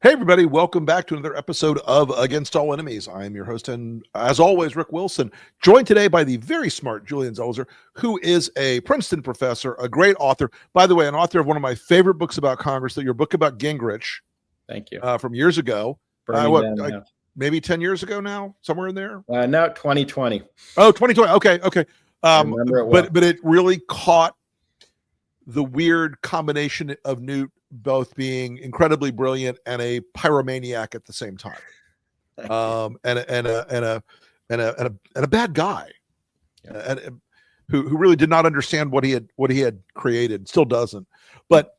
Hey, everybody, welcome back to another episode of Against All Enemies. I am your host, and as always, Rick Wilson, joined today by the very smart Julian Zelizer, who is a Princeton professor, a great author. By the way, an author of one of my favorite books about Congress, your book about Gingrich. Thank you. From years ago. Maybe 10 years ago now, somewhere in there? No, 2020. Oh, 2020. Okay. I remember it well. But it really caught the weird combination of Newt both being incredibly brilliant and a pyromaniac at the same time, and a bad guy, who really did not understand what he had created, still doesn't. But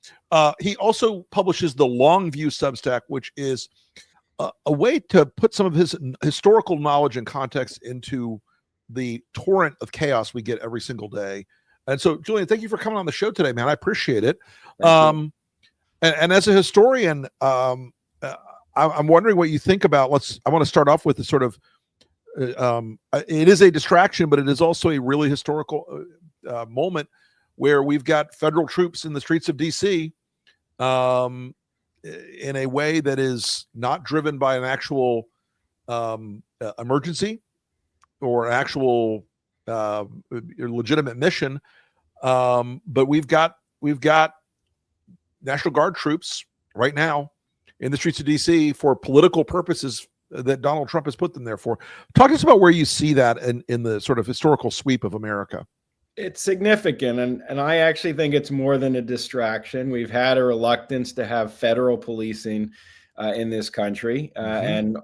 he also publishes the Longview Substack, which is a way to put some of his historical knowledge and context into the torrent of chaos we get every single day. And so, Julian, thank you for coming on the show today, man. I appreciate it. And as a historian, I'm wondering what you think about. I want to start off with the sort of. It is a distraction, but it is also a really historical moment where we've got federal troops in the streets of D.C. In a way that is not driven by an actual emergency or an actual legitimate mission, but we've got National Guard troops right now in the streets of D.C. for political purposes that Donald Trump has put them there for. Talk to us about where you see that in the sort of historical sweep of America. It's significant, and I actually think it's more than a distraction. We've had a reluctance to have federal policing in this country, and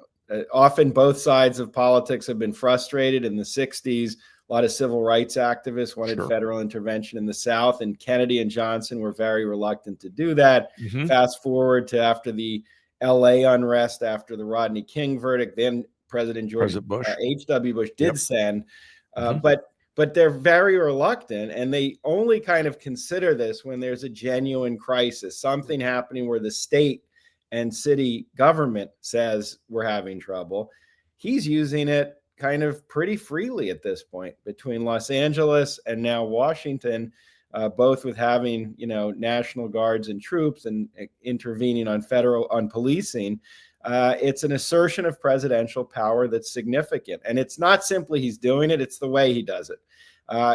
often both sides of politics have been frustrated. In the 60s, a lot of civil rights activists wanted federal intervention in the South, and Kennedy and Johnson were very reluctant to do that. Fast forward to after the LA unrest, after the Rodney King verdict, then President H.W. Bush did send, but they're very reluctant, and they only kind of consider this when there's a genuine crisis, something happening where the state and city government says we're having trouble. He's using it kind of pretty freely at this point between Los Angeles and now Washington, both with having, National Guards and troops and intervening on policing. It's an assertion of presidential power that's significant. And it's not simply he's doing it, it's the way he does it.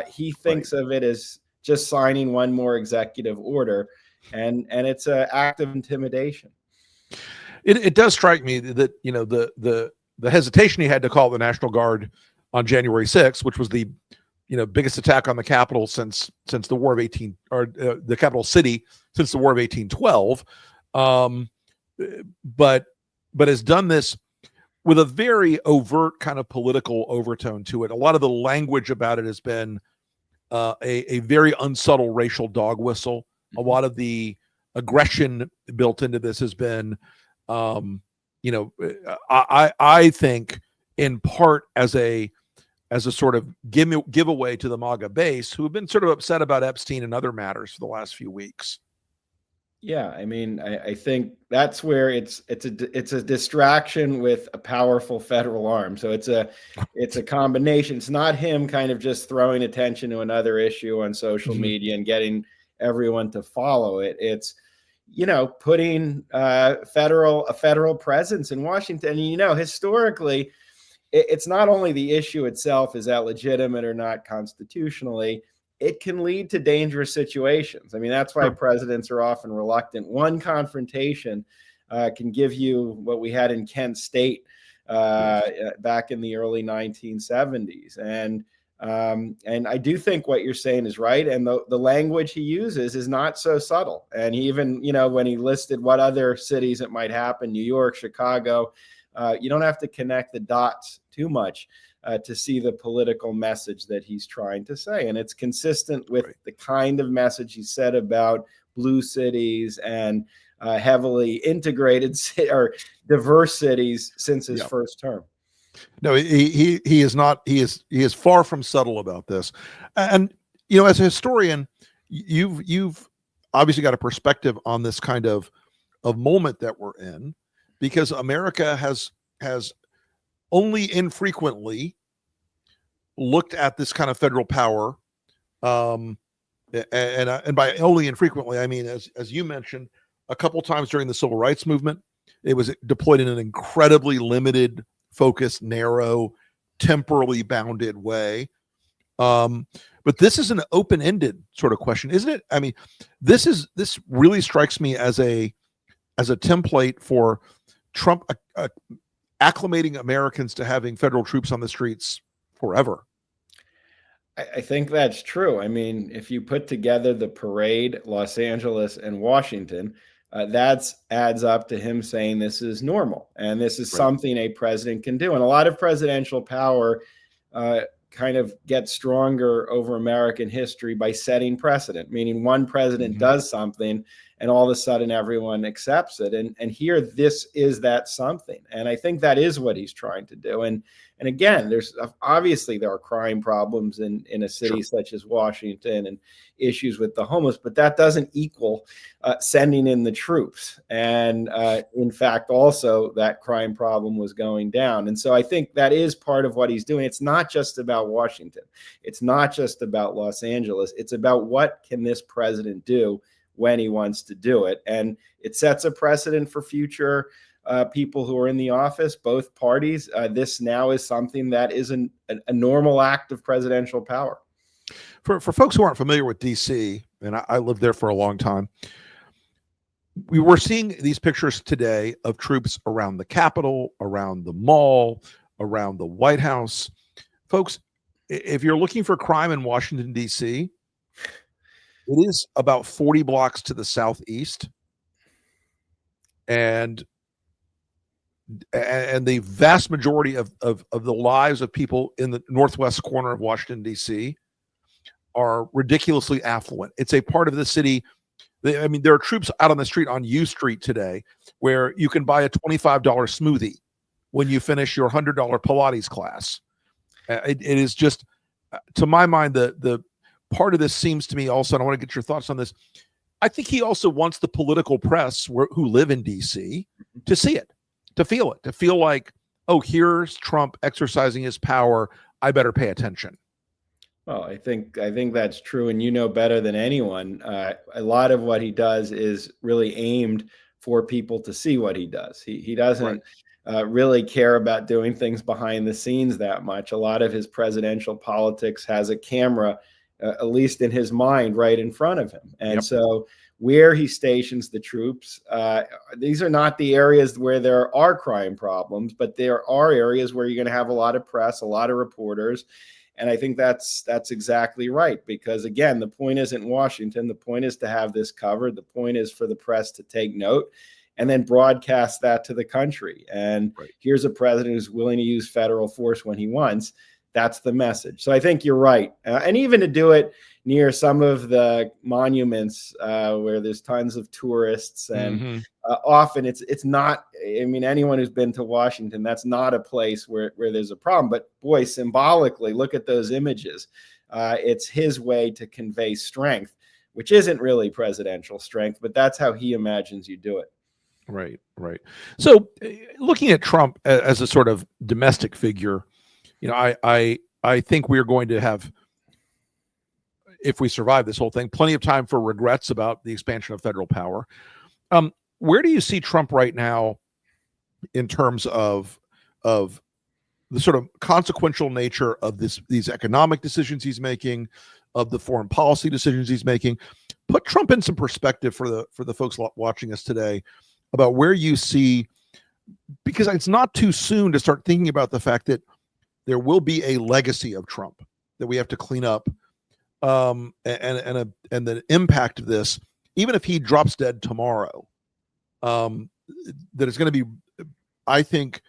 He thinks of it as just signing one more executive order, and it's an act of intimidation. It does strike me that, the hesitation he had to call the National Guard on January 6th, which was the biggest attack on the Capitol since the War of 18, or the capital city since the War of 1812, but has done this with a very overt kind of political overtone to it. A lot of the language about it has been a very unsubtle racial dog whistle. A lot of the aggression built into this has been, I think in part as a sort of giveaway to the MAGA base, who have been sort of upset about Epstein and other matters for the last few weeks. Yeah, I mean, I think that's where it's a distraction with a powerful federal arm. So it's a combination. It's not him kind of just throwing attention to another issue on social media and getting everyone to follow it. It's putting a federal presence in Washington. Historically, it's not only the issue itself, is that legitimate or not constitutionally, it can lead to dangerous situations. I mean, that's why presidents are often reluctant. One confrontation can give you what we had in Kent State back in the early 1970s. And I do think what you're saying is right. And the language he uses is not so subtle. And he even, when he listed what other cities it might happen, New York, Chicago, you don't have to connect the dots too much to see the political message that he's trying to say. And it's consistent with the kind of message he said about blue cities and heavily integrated or diverse cities since his first term. No, he is not. He is far from subtle about this. And as a historian, you've obviously got a perspective on this kind of moment that we're in, because America has only infrequently looked at this kind of federal power, and by only infrequently, I mean as you mentioned, a couple times during the civil rights movement. It was deployed in an incredibly limited, focused, narrow, temporally bounded way. But this is an open-ended sort of question, isn't it? I mean, this really strikes me as a template for Trump acclimating Americans to having federal troops on the streets forever. I think that's true. I mean, if you put together the parade, Los Angeles and Washington, that adds up to him saying this is normal and this is something a president can do. And a lot of presidential power kind of gets stronger over American history by setting precedent, meaning one president does something and all of a sudden everyone accepts it. And here, this is that something. And I think that is what he's trying to do. And again, there's obviously there are crime problems in a city such as Washington and issues with the homeless, but that doesn't equal sending in the troops. And in fact, also that crime problem was going down. And so I think that is part of what he's doing. It's not just about Washington. It's not just about Los Angeles. It's about what can this president do when he wants to do it. And it sets a precedent for future people who are in the office, both parties. This now is something that is a normal act of presidential power. For folks who aren't familiar with D.C., and I lived there for a long time, we were seeing these pictures today of troops around the Capitol, around the mall, around the White House. Folks, if you're looking for crime in Washington, D.C., it is about 40 blocks to the southeast, and the vast majority of the lives of people in the northwest corner of Washington, D.C. are ridiculously affluent. It's a part of the city. I mean, there are troops out on the street on U Street today where you can buy a $25 smoothie when you finish your $100 Pilates class. It is just, to my mind, the part of this seems to me also, and I want to get your thoughts on this, I think he also wants the political press who live in D.C. to see it, to feel it, to feel like, oh, here's Trump exercising his power. I better pay attention. Well, I think that's true. And you know better than anyone, a lot of what he does is really aimed for people to see what he does. He doesn't really care about doing things behind the scenes that much. A lot of his presidential politics has a camera, at least in his mind, right in front of him. And so where he stations the troops, these are not the areas where there are crime problems, but there are areas where you're going to have a lot of press, a lot of reporters. And I think that's exactly right, because again, the point isn't Washington. The point is to have this covered. The point is for the press to take note and then broadcast that to the country. And here's a president who's willing to use federal force when he wants. That's the message. So I think you're right. And even to do it near some of the monuments where there's tons of tourists and often it's not, I mean, anyone who's been to Washington, that's not a place where there's a problem. But boy, symbolically, look at those images. It's his way to convey strength, which isn't really presidential strength, but that's how he imagines you do it. Right. So looking at Trump as a sort of domestic figure, you know, I think we're going to have, if we survive this whole thing, plenty of time for regrets about the expansion of federal power. Where do you see Trump right now in terms of the sort of consequential nature of these economic decisions he's making, of the foreign policy decisions he's making? Put Trump in some perspective for the folks watching us today about where you see, because it's not too soon to start thinking about the fact that there will be a legacy of Trump that we have to clean up, and the impact of this, even if he drops dead tomorrow, that it's going to be, I think,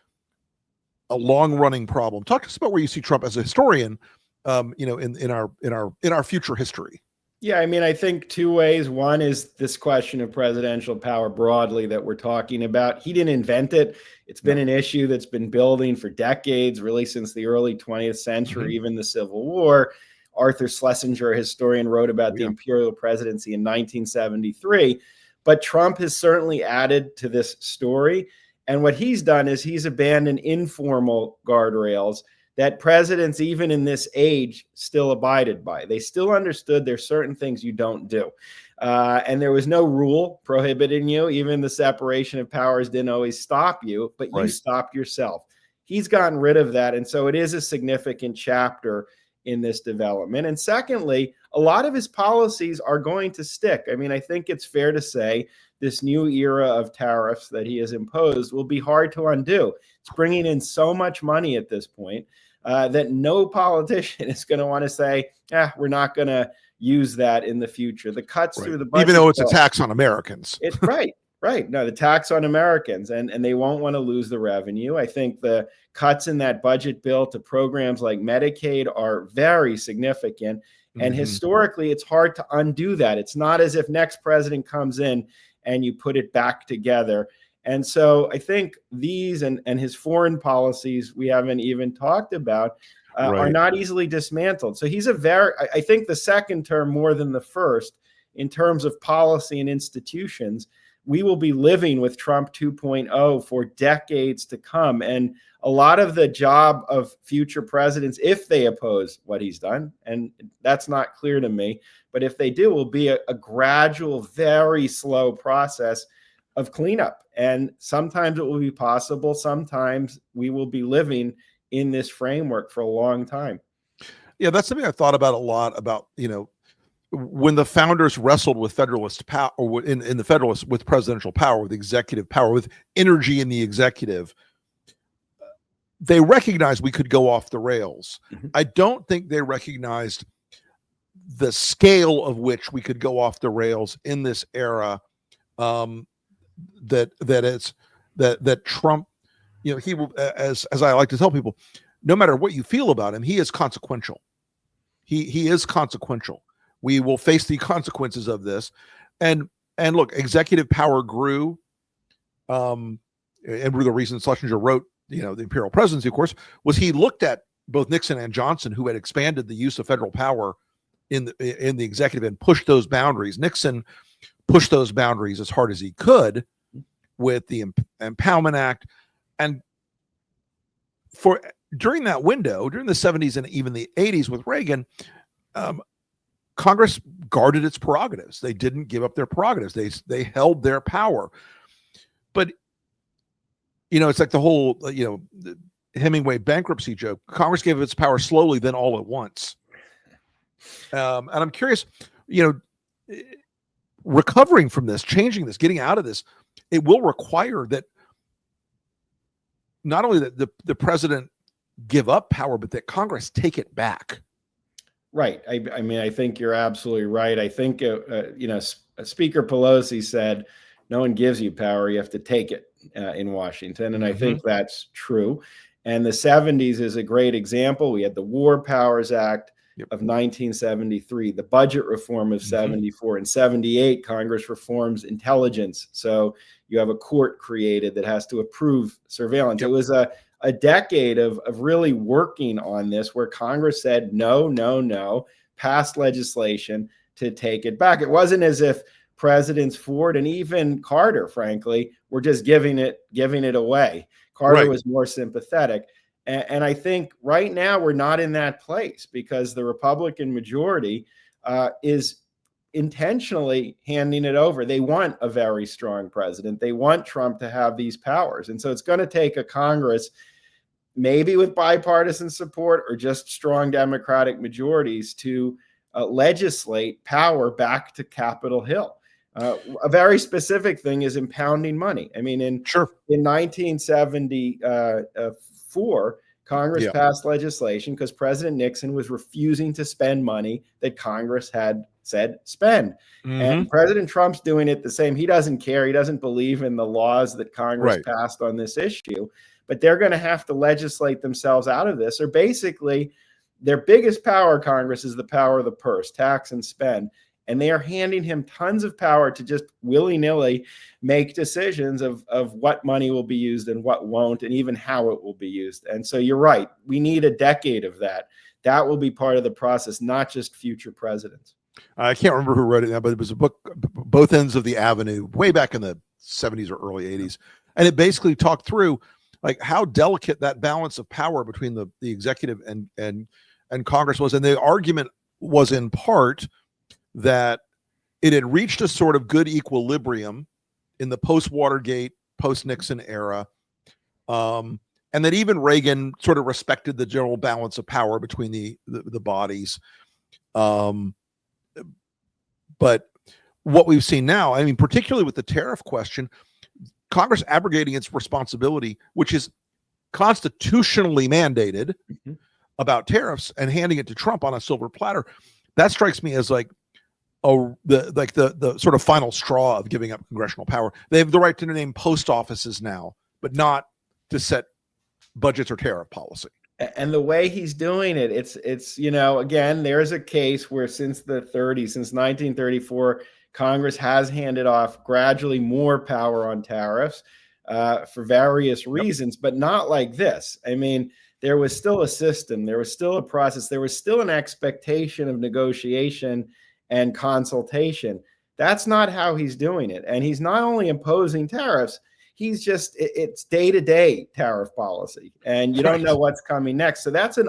a long-running problem. Talk to us about where you see Trump as a historian, in our future history. Yeah, I mean, I think two ways. One is this question of presidential power broadly that we're talking about. He didn't invent it. It's been an issue that's been building for decades, really since the early 20th century, even the Civil War. Arthur Schlesinger, a historian, wrote about the imperial presidency in 1973. But Trump has certainly added to this story. And what he's done is he's abandoned informal guardrails that presidents, even in this age, still abided by. They still understood there's certain things you don't do. And there was no rule prohibiting you. Even the separation of powers didn't always stop you, but you stopped yourself. He's gotten rid of that. And so it is a significant chapter in this development. And secondly, a lot of his policies are going to stick. I mean, I think it's fair to say this new era of tariffs that he has imposed will be hard to undo. It's bringing in so much money at this point that no politician is going to want to say, we're not going to use that in the future. The cuts through the budget, even though it's a tax on Americans. It's right. No, the tax on Americans, and they won't want to lose the revenue. I think the cuts in that budget bill to programs like Medicaid are very significant. And historically, it's hard to undo that. It's not as if next president comes in and you put it back together. And so I think these and his foreign policies we haven't even talked about are not easily dismantled. So he's I think the second term more than the first in terms of policy and institutions, we will be living with Trump 2.0 for decades to come. And a lot of the job of future presidents, if they oppose what he's done, and that's not clear to me, but if they do, will be a gradual, very slow process of cleanup. And sometimes it will be possible. Sometimes we will be living in this framework for a long time. Yeah, that's something I thought about a lot about, when the founders wrestled with Federalist power, or in the Federalist with presidential power, with executive power, with energy in the executive, they recognized we could go off the rails. I don't think they recognized the scale of which we could go off the rails in this era. That Trump, he will, as I like to tell people, no matter what you feel about him, he is consequential. He is consequential. We will face the consequences of this. And look, executive power grew. And the reason Schlesinger wrote, the imperial presidency, of course, was he looked at both Nixon and Johnson, who had expanded the use of federal power in the executive and pushed those boundaries. Nixon pushed those boundaries as hard as he could with the Empowerment Act. And during that window, during the 70s and even the 80s with Reagan, Congress guarded its prerogatives. They didn't give up their prerogatives. They held their power. But, it's like the whole, Hemingway bankruptcy joke. Congress gave its power slowly, then all at once. And I'm curious, recovering from this, changing this, getting out of this, it will require that not only that the president give up power, but that Congress take it back. Right. I mean, I think you're absolutely right. I think, Speaker Pelosi said, no one gives you power, you have to take it in Washington. And I think that's true. And the 70s is a great example. We had the War Powers Act of 1973, the budget reform of 74, and 78, Congress reforms intelligence. So you have a court created that has to approve surveillance. It was a decade of really working on this, where Congress said, no, passed legislation to take it back. It wasn't as if Presidents Ford and even Carter, frankly, were just giving it away. Carter was more sympathetic. And I think right now we're not in that place, because the Republican majority is intentionally handing it over. They want a very strong president. They want Trump to have these powers. And so it's going to take a Congress, maybe with bipartisan support or just strong Democratic majorities, to legislate power back to Capitol Hill. A very specific thing is impounding money. I mean, in 1974, Congress passed legislation because President Nixon was refusing to spend money that Congress had said spend. And President Trump's doing it the same. He doesn't care. He doesn't believe in the laws that Congress passed on this issue. But they're going to have to legislate themselves out of this, or basically their biggest power, Congress, is the power of the purse, tax and spend. And they are handing him tons of power to just willy-nilly make decisions of what money will be used and what won't, and even how it will be used. And so you're right. We need a decade of that. That will be part of the process, not just future presidents. I can't remember who wrote it now, but it was a book, Both Ends of the Avenue, way back in the 70s or early 80s. And it basically talked through like how delicate that balance of power between the executive and Congress was. And the argument was in part that it had reached a sort of good equilibrium in the post-Watergate, post-Nixon era, and that even Reagan sort of respected the general balance of power between the bodies. But what we've seen now, I mean, particularly with the tariff question, Congress abrogating its responsibility, which is constitutionally mandated about tariffs, and handing it to Trump on a silver platter, that strikes me as like the sort of final straw of giving up congressional power. They have the right to name post offices now, but not to set budgets or tariff policy. And the way he's doing it, it's again, there's a case where since the 30s, since 1934, Congress has handed off gradually more power on tariffs for various reasons, but not like this. I mean, there was still a system, there was still a process, there was still an expectation of negotiation and consultation. That's not how he's doing it. And he's not only imposing tariffs, he's just, it's day-to-day tariff policy, and you don't know what's coming next. So that's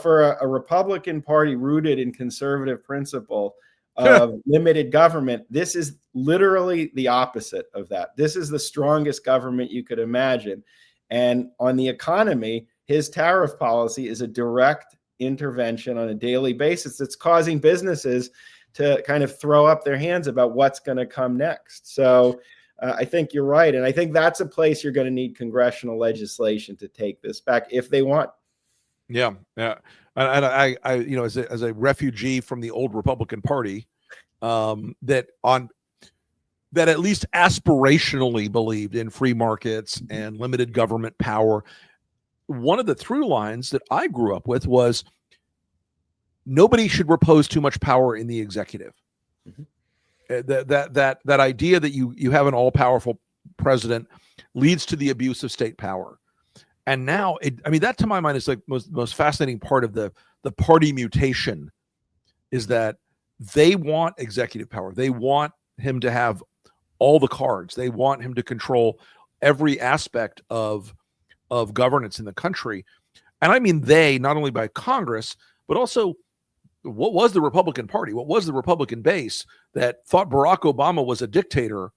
for a Republican Party rooted in conservative principle of limited government, this is literally the opposite of that. This is the strongest government you could imagine. And on the economy, his tariff policy is a direct intervention on a daily basis that's causing businesses to kind of throw up their hands about what's going to come next. So I think you're right. And I think that's a place you're going to need congressional legislation to take this back if they want. Yeah. Yeah. And I as a refugee from the old Republican Party, that at least aspirationally believed in free markets and limited government power, one of the through lines that I grew up with was nobody should repose too much power in the executive. That idea that you have an all-powerful president leads to the abuse of state power. And now, that to my mind is like most fascinating part of the party mutation, is that they want executive power. They want him to have all the cards. They want him to control every aspect of governance in the country. And I mean they, not only by Congress, but also what was the Republican Party? What was the Republican base that thought Barack Obama was a dictator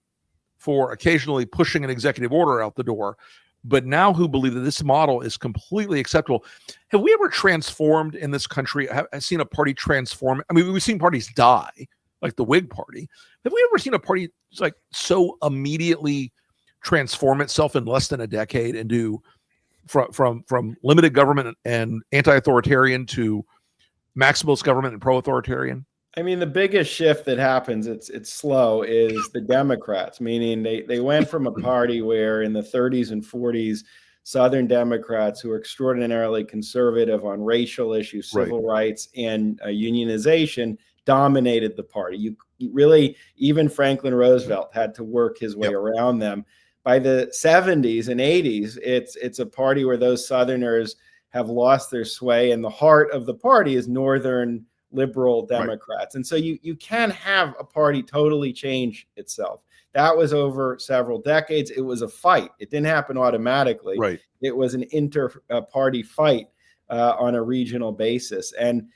for occasionally pushing an executive order out the door, but now who believe that this model is completely acceptable? Have we ever transformed in this country? Have seen a party transform? I mean, we've seen parties die, like the Whig Party. Have we ever seen a party like so immediately transform itself in less than a decade and do from limited government and anti-authoritarian to maximalist government and pro-authoritarian? I mean, the biggest shift that happens, it's slow, is the Democrats, meaning they went from a party where in the 30s and 40s, Southern Democrats, who are extraordinarily conservative on racial issues, civil rights, and unionization, dominated the party. You really, even Franklin Roosevelt had to work his way around them. By the 70s and 80s, it's a party where those Southerners have lost their sway, and the heart of the party is Northern liberal Democrats. And so you can have a party totally change itself. That was over several decades. It was a fight. It didn't happen automatically. It was an inter-party fight on a regional basis. And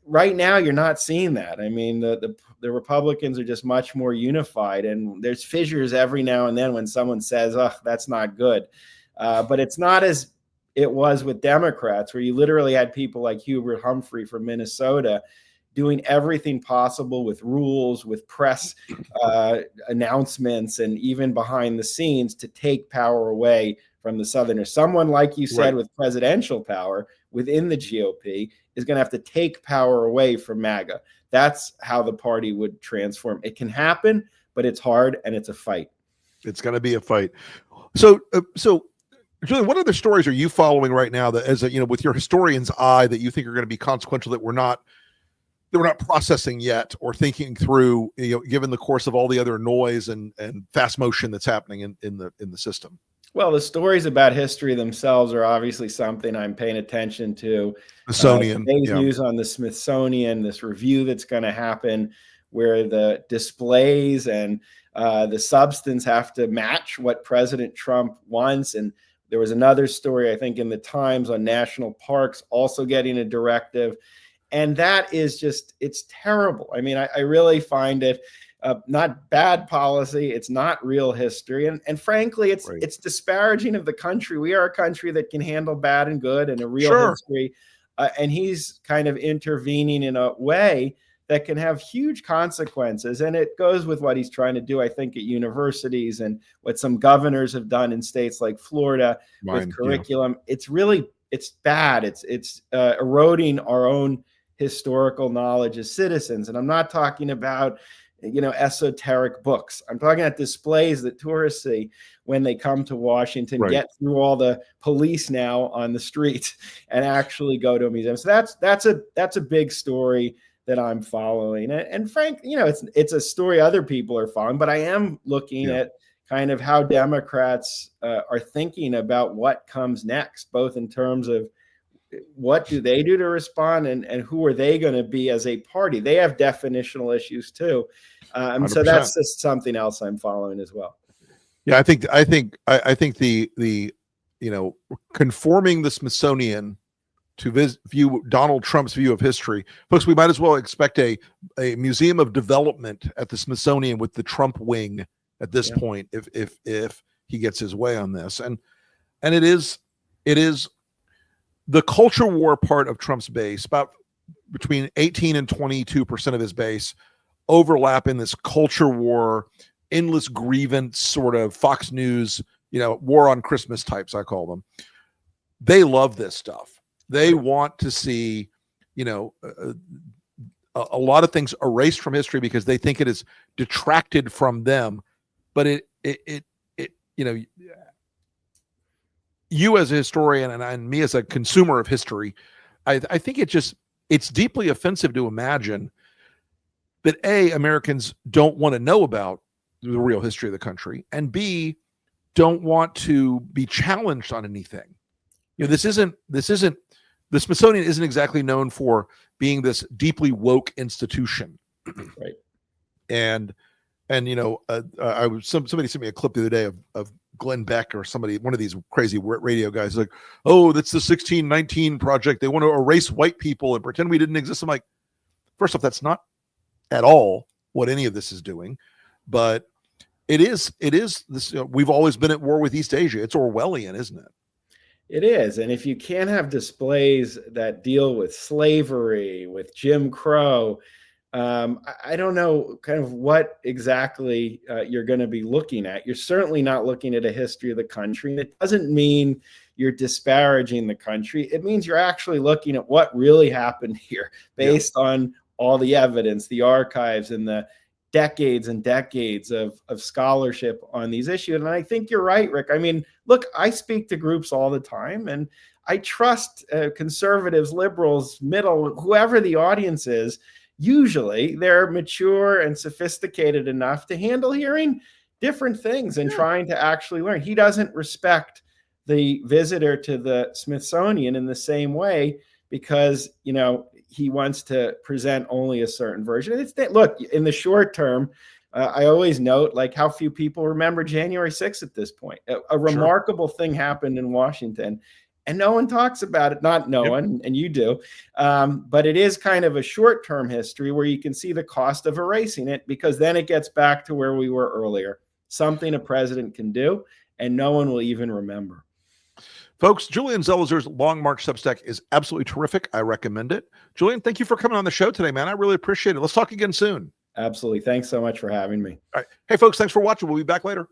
right now, you're not seeing that. I mean, the Republicans are just much more unified, and there's fissures every now and then when someone says, "Oh, that's not good." But it's not as it was with Democrats, where you literally had people like Hubert Humphrey from Minnesota doing everything possible with rules, with press announcements, and even behind the scenes to take power away from the Southerners. Someone, like you said, with presidential power within the GOP is going to have to take power away from MAGA. That's how the party would transform. It can happen, but it's hard, and it's a fight. It's going to be a fight. So Julian, what other stories are you following right now that, as with your historian's eye, that you think are going to be consequential that we're not processing yet or thinking through, given the course of all the other noise and fast motion that's happening in the system? Well, the stories about history themselves are obviously something I'm paying attention to. Smithsonian, today's news on the Smithsonian, this review that's going to happen, where the displays and the substance have to match what President Trump wants. And there was another story, I think, in the Times on national parks also getting a directive. And that is just, it's terrible. I mean, I really find it not bad policy. It's not real history. And frankly, it's disparaging of the country. We are a country that can handle bad and good and a real history. And he's kind of intervening in a way that can have huge consequences. And it goes with what he's trying to do, I think, at universities and what some governors have done in states like Florida with curriculum. It's really, it's bad. It's eroding our own historical knowledge as citizens. And I'm not talking about, esoteric books. I'm talking about displays that tourists see when they come to Washington, get through all the police now on the street and actually go to a museum. So that's a big story that I'm following. And Frank, it's a story other people are following, but I am looking at kind of how Democrats are thinking about what comes next, both in terms of what do they do to respond and who are they going to be as a party? They have definitional issues too. So that's just something else I'm following as well. Yeah, I think the conforming the Smithsonian to view Donald Trump's view of history, folks, we might as well expect a museum of development at the Smithsonian with the Trump wing at this point, if he gets his way on this. And it is the culture war part of Trump's base, about between 18 and 22% of his base overlap in this culture war, endless grievance sort of Fox News, war on Christmas types, I call them. They love this stuff. They want to see, a lot of things erased from history because they think it is detracted from them. But you as a historian and me as a consumer of history, I think it's deeply offensive to imagine that A, Americans don't want to know about the real history of the country, and B, don't want to be challenged on anything. The Smithsonian isn't exactly known for being this deeply woke institution. Right. And somebody sent me a clip the other day of Glenn Beck or somebody, one of these crazy radio guys, like, oh, that's the 1619 project. They want to erase white people and pretend we didn't exist. I'm like, first off, that's not at all what any of this is doing, but it is this. We've always been at war with East Asia. It's Orwellian, isn't it? It is. And if you can't have displays that deal with slavery, with Jim Crow, I don't know kind of what exactly you're going to be looking at. You're certainly not looking at a history of the country. And it doesn't mean you're disparaging the country. It means you're actually looking at what really happened here based on all the evidence, the archives, and the decades and decades of scholarship on these issues. And I think you're right, Rick. I mean, look, I speak to groups all the time, and I trust conservatives, liberals, middle, whoever the audience is. Usually they're mature and sophisticated enough to handle hearing different things and trying to actually learn. He doesn't respect the visitor to the Smithsonian in the same way because, he wants to present only a certain version. Look, in the short term, I always note like how few people remember January 6th at this point. A remarkable thing happened in Washington. And no one talks about it, not no one, and you do. But it is kind of a short-term history where you can see the cost of erasing it, because then it gets back to where we were earlier. Something a president can do, and no one will even remember. Folks, Julian Zelizer's Long March Substack is absolutely terrific. I recommend it. Julian, thank you for coming on the show today, man. I really appreciate it. Let's talk again soon. Absolutely. Thanks so much for having me. All right. Hey, folks, thanks for watching. We'll be back later.